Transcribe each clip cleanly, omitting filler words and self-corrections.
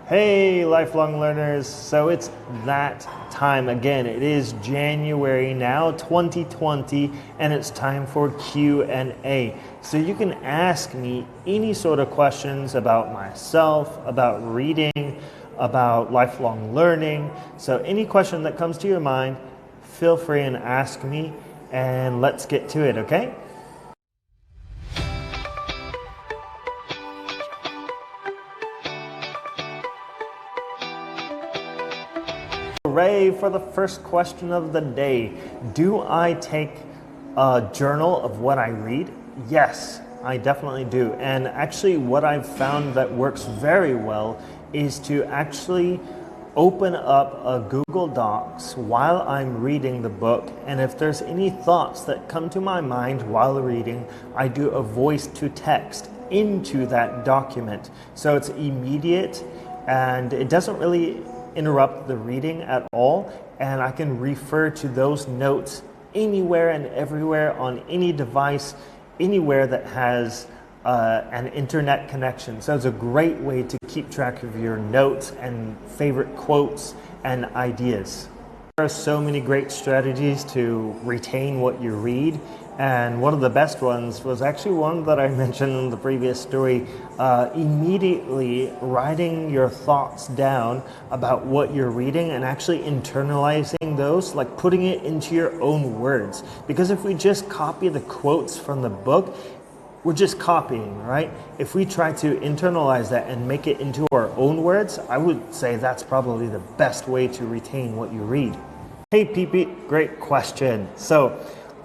Hey, lifelong learners. So it's that time again. It is January now, 2020, and it's time for Q&A. So you can ask me any sort of questions about myself, about reading, about lifelong learning. So any question that comes to your mind, feel free and ask me, and let's get to it, okay? Hooray for the first question of the day. Do I take a journal of what I read? Yes, I definitely do. And actually what I've found that works very well is to actually open up a Google Docs while I'm reading the book. And if there's any thoughts that come to my mind while reading, I do a voice to text into that document. So it's immediate and it doesn't really interrupt the reading at all, and I can refer to those notes anywhere and everywhere on any device, anywhere that has an internet connection. So it's a great way to keep track of your notes and favorite quotes and ideas. There are so many great strategies to retain what you read, and one of the best ones was actually one that I mentioned in the previous story, immediately writing your thoughts down about what you're reading and actually internalizing those, like putting it into your own words. Because if we just copy the quotes from the book, we're just copying, right? If we try to internalize that and make it into our own words, I would say that's probably the best way to retain what you read. Hey, Pete, great question. So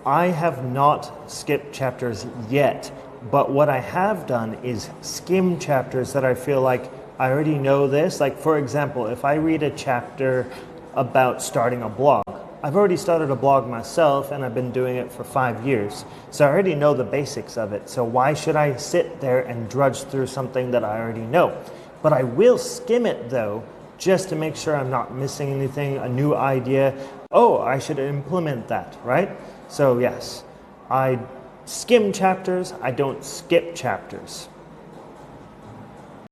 I have not skipped chapters yet, but what I have done is skim chapters that I feel like I already know this. Like, for example, if I read a chapter about starting a blog, I've already started a blog myself and I've been doing it for 5 years. So I already know the basics of it. So why should I sit there and drudge through something that I already know? But I will skim it though, just to make sure I'm not missing anything, a new idea. Oh, I should implement that, right? So yes, I skim chapters, I don't skip chapters.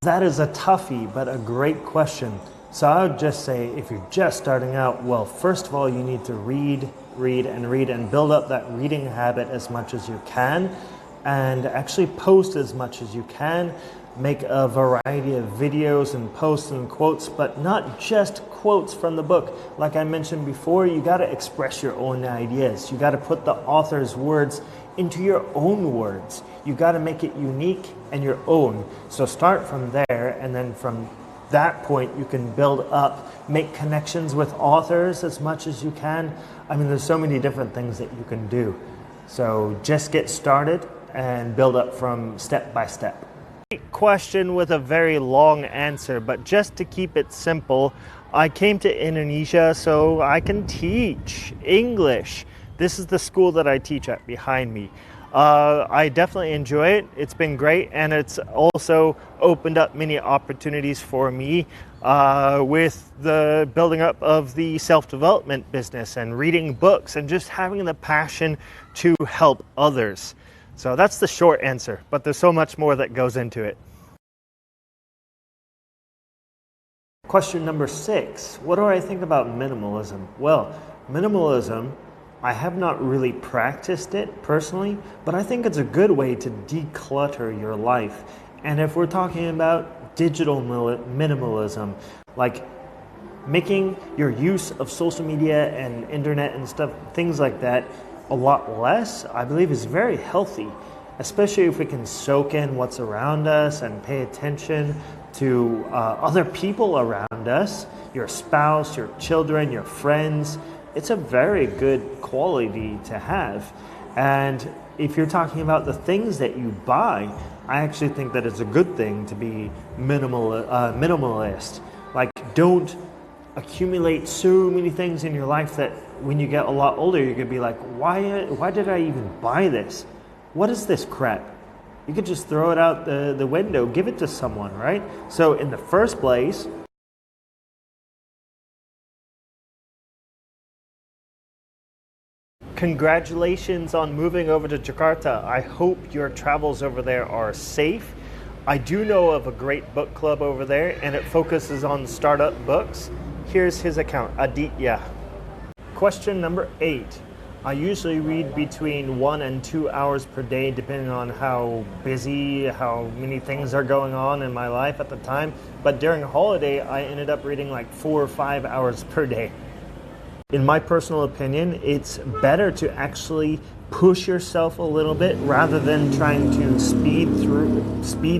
That is a toughie, but a great question. So I would just say, if you're just starting out, well, first of all, you need to read and build up that reading habit as much as you can, and actually post as much as you can. Make a variety of videos and posts and quotes, but not just quotes from the book. Like I mentioned before, you got to express your own ideas. You got to put the author's words into your own words. You got to make it unique and your own. So start from there, and then from that point you can build up, make connections with authors as much as you can. I mean, there's so many different things that you can do. So just get started and build up from step by step. Question with a very long answer, but just to keep it simple, I came to Indonesia so I can teach English. This is the school that I teach at behind me. I definitely enjoy it. It's been great, and it's also opened up many opportunities for me with the building up of the self-development business and reading books and just having the passion to help others. So that's the short answer, but there's so much more that goes into it. Question number 6. What do I think about minimalism? Well, minimalism, I have not really practiced it personally, but I think it's a good way to declutter your life. And if we're talking about digital minimalism, like making your use of social media and internet and stuff, things like that, a lot less, I believe is very healthy, especially if we can soak in what's around us and pay attention to other people around us, your spouse, your children, your friends. It's a very good quality to have. And if you're talking about the things that you buy, I actually think that it's a good thing to be minimalist. Like, don't accumulate so many things in your life that when you get a lot older, you could be like, why did I even buy this? What is this crap? You could just throw it out the window, give it to someone, right? So in the first place, congratulations on moving over to Jakarta. I hope your travels over there are safe. I do know of a great book club over there, and it focuses on startup books. Here's his account, Aditya. Question number 8. I usually read between 1 and 2 hours per day, depending on how busy, how many things are going on in my life at the time. But during a holiday, I ended up reading like 4 or 5 hours per day. In my personal opinion, it's better to actually push yourself a little bit rather than trying to speed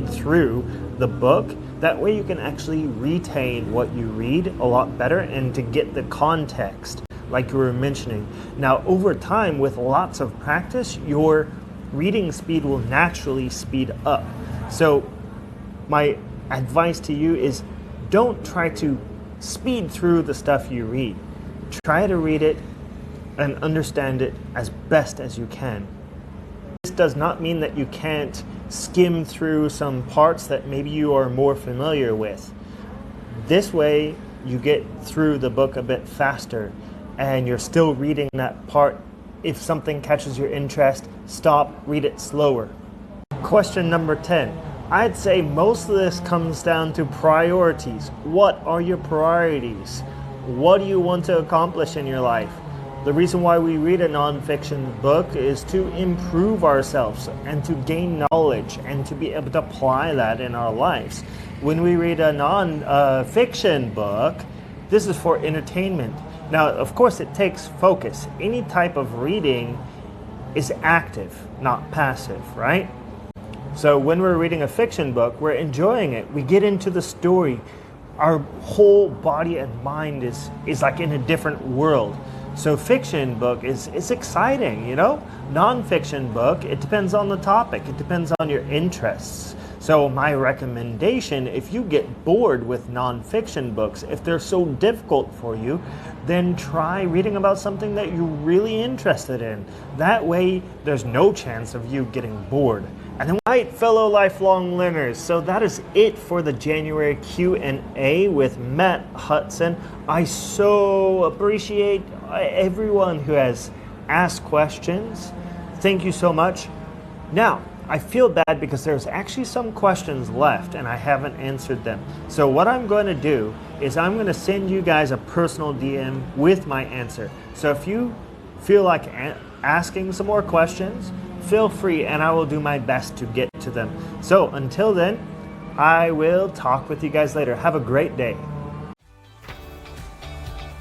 through the book. That way you can actually retain what you read a lot better and to get the context, like you were mentioning. Now, over time, with lots of practice, your reading speed will naturally speed up. So my advice to you is don't try to speed through the stuff you read. Try to read it and understand it as best as you can. This does not mean that you can't skim through some parts that maybe you are more familiar with. This way, you get through the book a bit faster, and you're still reading that part. If something catches your interest, stop, read it slower. Question number 10. I'd say most of this comes down to priorities. What are your priorities? What do you want to accomplish in your life? The reason why we read a nonfiction book is to improve ourselves and to gain knowledge and to be able to apply that in our lives. When we read a non-fiction book, this is for entertainment. Now, of course, it takes focus. Any type of reading is active, not passive, right? So when we're reading a fiction book, we're enjoying it. We get into the story. Our whole body and mind is like in a different world. So fiction book is exciting, you know? Non-fiction book, it depends on the topic. It depends on your interests. So my recommendation, if you get bored with non-fiction books, if they're so difficult for you, then try reading about something that you're really interested in. That way, there's no chance of you getting bored. And then, right, fellow lifelong learners, so that is it for the January Q&A with Matt Hutson. I so appreciate everyone who has asked questions. Thank you so much. Now, I feel bad because there's actually some questions left and I haven't answered them. So what I'm going to do is I'm going to send you guys a personal DM with my answer. So if you feel like asking some more questions, feel free and I will do my best to get to them. So until then, I will talk with you guys later. Have a great day.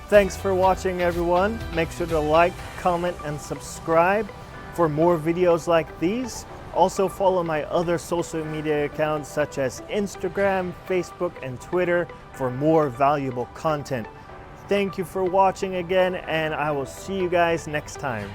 Thanks for watching, everyone. Make sure to like, comment, and subscribe for more videos like these. Also follow my other social media accounts such as Instagram, Facebook, and Twitter for more valuable content. Thank you for watching again, and I will see you guys next time.